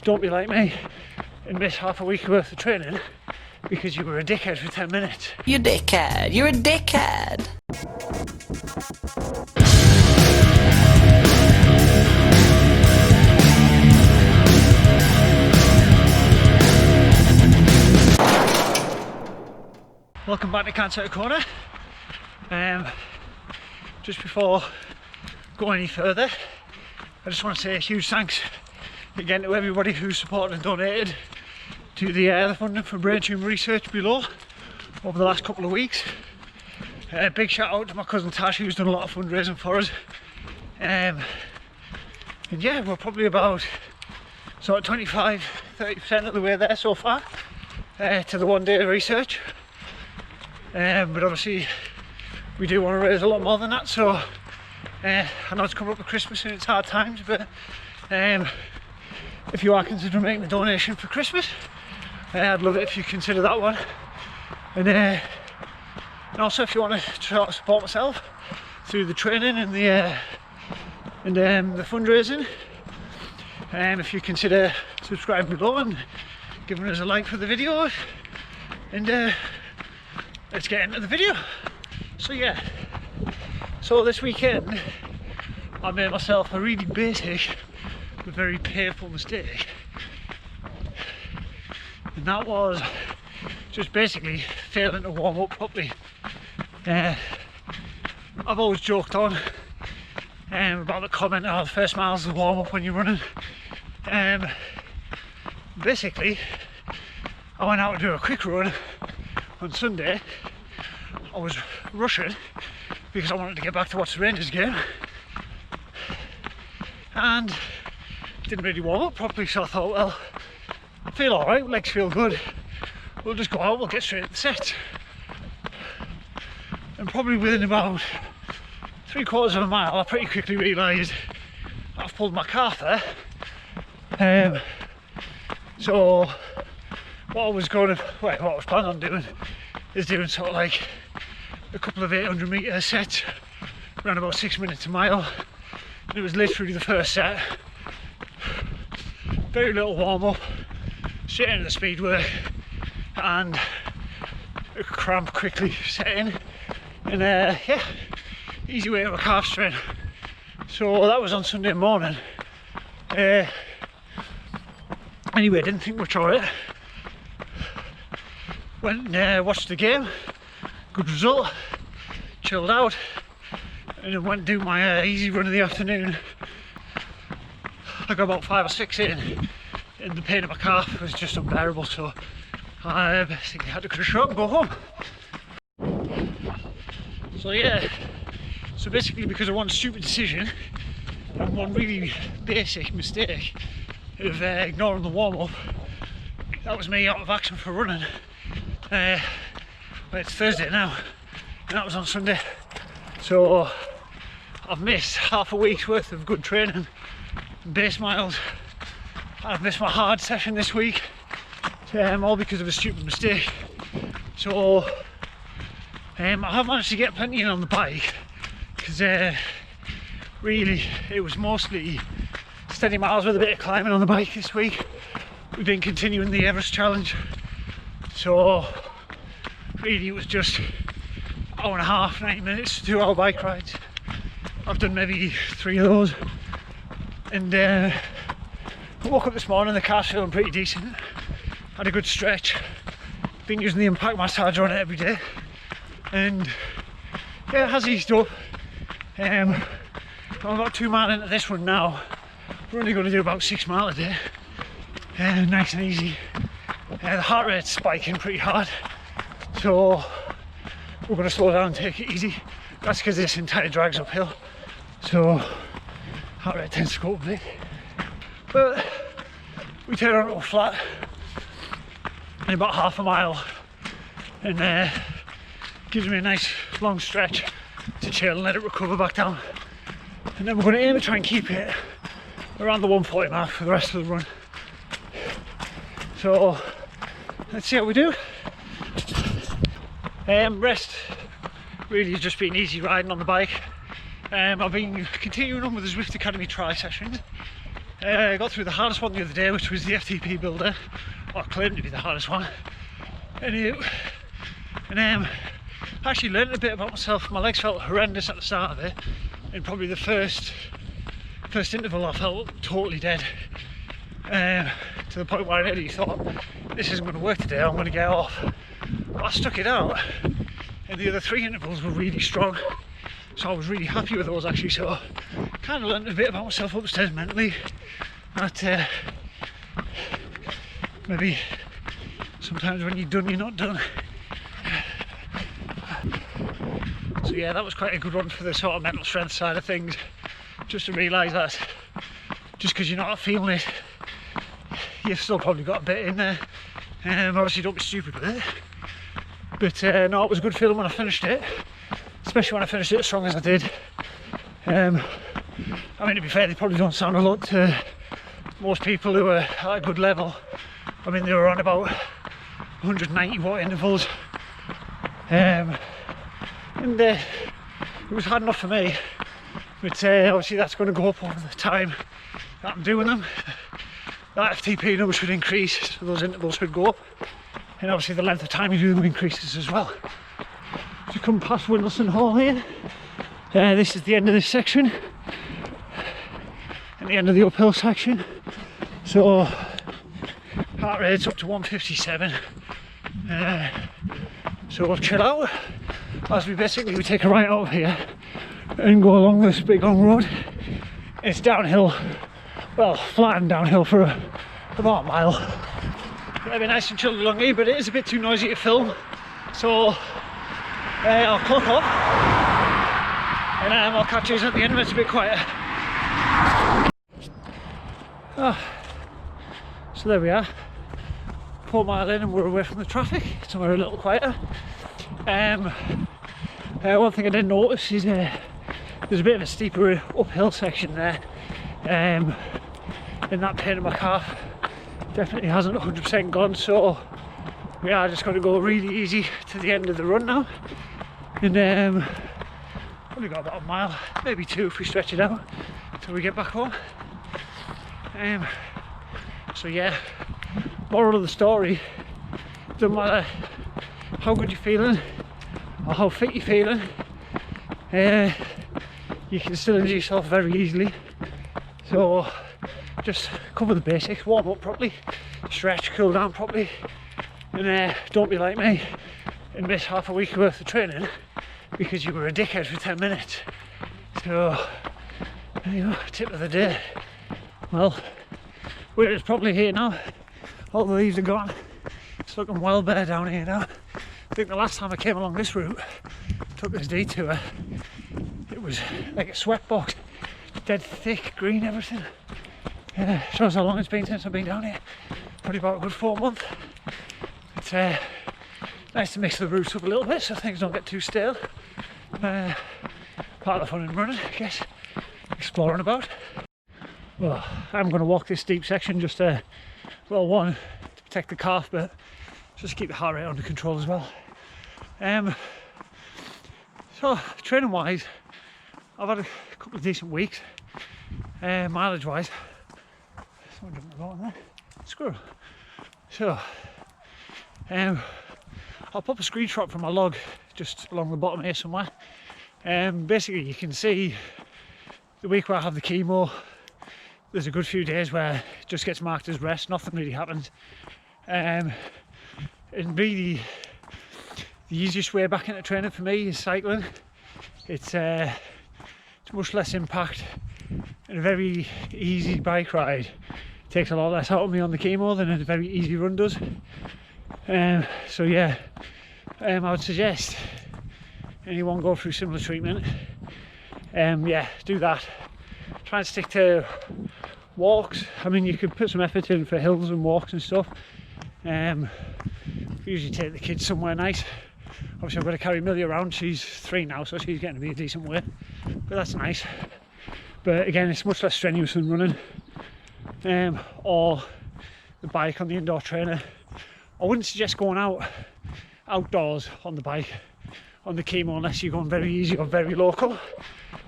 Don't be like me and miss half a week worth of training because you were a dickhead for 10 minutes. You dickhead. You're a dickhead. Welcome back to Cancer Corner. Just before going any further, I just want to say a huge thanks again to everybody who supported and donated to the funding for brain tumour research below over the last couple of weeks. Big shout out to my cousin Tash, who's done a lot of fundraising for us. And yeah, we're probably about sort of 25-30% of the way there so far to the 1 day research. But obviously we do want to raise a lot more than that, so I know it's coming up to Christmas and it's hard times, but if you are considering making a donation for Christmas, I'd love it if you consider that one. And also if you want to try to support myself through the training and the fundraising, if you consider subscribing below and giving us a like for the video, and let's get into the video. So yeah, so this weekend I made myself a really basic but very painful mistake, and that was just basically failing to warm up properly. I've always joked on about the comment, oh, the first mile's the warm up when you're running. Basically I went out to do a quick run on Sunday. I was rushing because I wanted to get back to watch the Rangers game and didn't really warm up properly, so I thought, well, I feel alright, legs feel good, we'll just go out, we'll get straight to the set. And probably within about 3/4 of a mile I pretty quickly realised I've pulled my calf there. So what I was planning on doing is doing sort of like a couple of 800 metre sets, around about 6 minutes a mile. And it was literally the first set, very little warm up, straight into the speed work, and a cramp quickly set in, and yeah, easy way to a calf strain. So that was on Sunday morning. Anyway, didn't think much of it. Went and watched the game, good result, chilled out, and then went and do my easy run in the afternoon. I got about 5 or 6 in, and the pain in my calf was just unbearable, so I basically had to cut it short and go home. So yeah, so basically because of one stupid decision and one really basic mistake of ignoring the warm-up, that was me out of action for running. Well, it's Thursday now, and that was on Sunday, so I've missed half a week's worth of good training, base miles. I've missed my hard session this week, all because of a stupid mistake. So I have managed to get plenty in on the bike, because really it was mostly steady miles with a bit of climbing on the bike this week. We've been continuing the Everest challenge, so really it was just hour and a half, 90 minutes, 2-hour bike rides. I've done maybe 3 of those, and I woke up this morning, the car's feeling pretty decent, had a good stretch, been using the impact massager on it every day, and yeah, it has eased up. I'm about 2 miles into this run now. We're only going to do about 6 miles a day, nice and easy. The heart rate's spiking pretty hard, so we're going to slow down and take it easy. That's because this entire drag's uphill, so heart rate tends to go up a bit. But we turn onto a flat in about half a mile, and gives me a nice long stretch to chill and let it recover back down. And then we're going to aim to try and keep it around the 140 mark for the rest of the run. So let's see how we do. Rest really has just been easy riding on the bike. I've been continuing on with the Zwift Academy tri sessions. I got through the hardest one the other day, which was the FTP builder, or claimed to be the hardest one. And I actually learned a bit about myself. My legs felt horrendous at the start of it. In probably the first interval I felt totally dead. To the point where I really thought, this isn't going to work today, I'm going to get off. But I stuck it out, and the other 3 intervals were really strong. So I was really happy with those actually, so kind of learned a bit about myself upstairs mentally. That maybe sometimes when you're done, you're not done. So yeah, that was quite a good one for the sort of mental strength side of things. Just to realise that just because you're not feeling it, you've still probably got a bit in there. Obviously don't be stupid with it. But no, it was a good feeling when I finished it. Especially when I finished it as strong as I did. I mean, to be fair, they probably don't sound a lot to most people who are at a good level. I mean, they were on about 190 watt intervals. And it was hard enough for me. But obviously that's going to go up over the time that I'm doing them. That FTP number should increase, so those intervals should go up. And obviously the length of time you do them increases as well. So come past Windleston Hall here. This is the end of this section. And the end of the uphill section. So heart rate's up to 157. So we'll chill out as we take a right out of here and go along this big long road. It's downhill, well, flat and downhill for about a mile. It'll be nice and chilled along here, but it is a bit too noisy to film. So I'll clock off and I'll catch you at the end when it's a bit quieter. So there we are, 4 mile in and we're away from the traffic, somewhere a little quieter. One thing I did notice is there's a bit of a steeper uphill section there, and that pain in my calf definitely hasn't 100% gone, so we are just going to go really easy to the end of the run now. And probably got about a mile, maybe 2 if we stretch it out till we get back home. So yeah, moral of the story, doesn't matter how good you're feeling or how fit you're feeling, you can still injure yourself very easily. So just cover the basics, warm up properly, stretch, cool down properly, and don't be like me and miss half a week worth of training because you were a dickhead for 10 minutes. So, you know, tip of the day. Well, winter's probably here now. All the leaves are gone. It's looking well bare down here now. I think the last time I came along this route, took this detour, it was like a sweatbox, dead thick, green, everything. Shows how long it's been since I've been down here. Probably about a good 4 months. It's nice to mix the routes up a little bit so things don't get too stale. Part of the fun in running, I guess. Exploring about. Well, I'm going to walk this steep section just well, one, to protect the calf, but just keep the heart rate under control as well. So training wise, I've had a couple of decent weeks. Mileage wise, someone jumped the boat there. Squirrel. So I'll pop a screenshot from my log just along the bottom here somewhere. Basically you can see the week where I have the chemo, there's a good few days where it just gets marked as rest, nothing really happens. And really the easiest way back into training for me is cycling. It's much less impact and a very easy bike ride. It takes a lot less out of me on the chemo than a very easy run does. So yeah, I would suggest anyone go through similar treatment. Yeah, do that. Try and stick to walks. I mean, you could put some effort in for hills and walks and stuff. Usually take the kids somewhere nice. Obviously I've got to carry Millie around, she's 3 now, so she's getting to be a decent weight, but that's nice. But again, it's much less strenuous than running, or the bike on the indoor trainer. I wouldn't suggest going outdoors on the bike on the chemo unless you're going very easy or very local,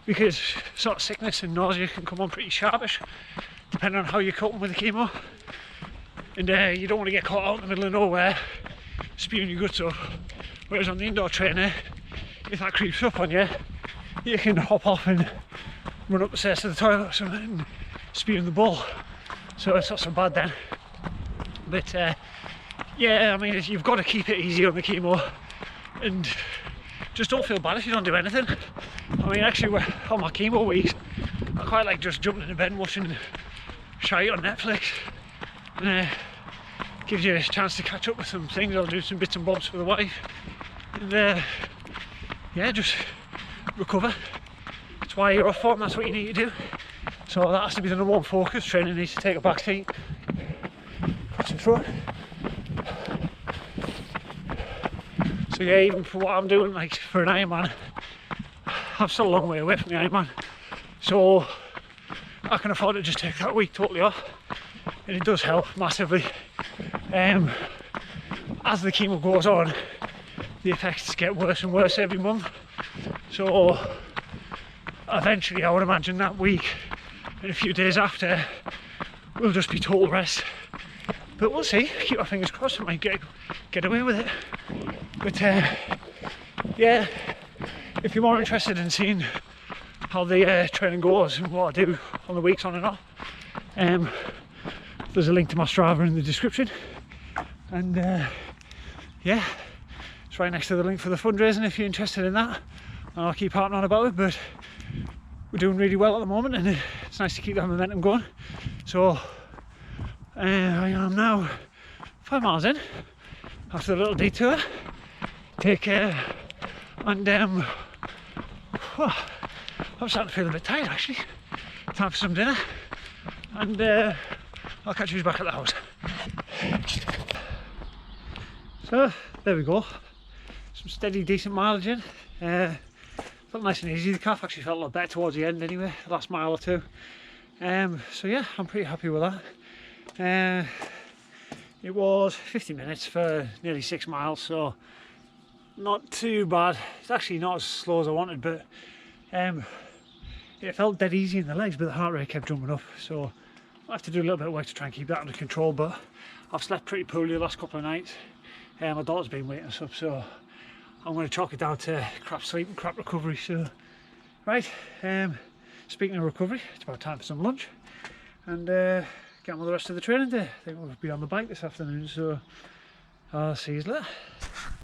because sort of sickness and nausea can come on pretty sharpish depending on how you're coping with the chemo. And you don't want to get caught out in the middle of nowhere spewing your guts up. Whereas on the indoor trainer, if that creeps up on you, you can hop off and run up the stairs to the toilet or something and spew in the bowl. So it's not so bad then. But yeah, I mean, you've got to keep it easy on the chemo and just don't feel bad if you don't do anything. I mean, actually, on my chemo weeks, I quite like just jumping into bed and watching shite on Netflix. And gives you a chance to catch up with some things. I'll do some bits and bobs for the wife. And yeah, just recover. That's why you're off for, and that's what you need to do. So that has to be the number one focus. Training needs to take a back seat. Catch the throat. So yeah, even for what I'm doing, like for an Ironman, I'm still a long way away from the Ironman. So I can afford to just take that week totally off. And it does help massively. As the chemo goes on, the effects get worse and worse every month. So eventually I would imagine that week and a few days after will just be total rest. But we'll see, keep our fingers crossed, I might get away with it. But yeah, if you're more interested in seeing how the training goes and what I do on the weeks on and off, there's a link to my Strava in the description. And yeah, it's right next to the link for the fundraising if you're interested in that. And I'll keep harping on about it, but we're doing really well at the moment and it's nice to keep that momentum going. So I am now 5 miles in after a little detour. Take care, and I'm starting to feel a bit tired actually. Time for some dinner, and I'll catch you back at the house. So there we go, some steady decent mileage in. Felt nice and easy. The calf actually felt a lot better towards the end anyway, the last mile or two. So yeah, I'm pretty happy with that. It was 50 minutes for nearly 6 miles, so not too bad. It's actually not as slow as I wanted, but it felt dead easy in the legs, but the heart rate kept jumping up, so I have to do a little bit of work to try and keep that under control. But I've slept pretty poorly the last couple of nights. My daughter's been waiting us up, so I'm going to chalk it down to crap sleep and crap recovery. So right, speaking of recovery, it's about time for some lunch and get on with the rest of the training day. I think we'll be on the bike this afternoon, so I'll see you later.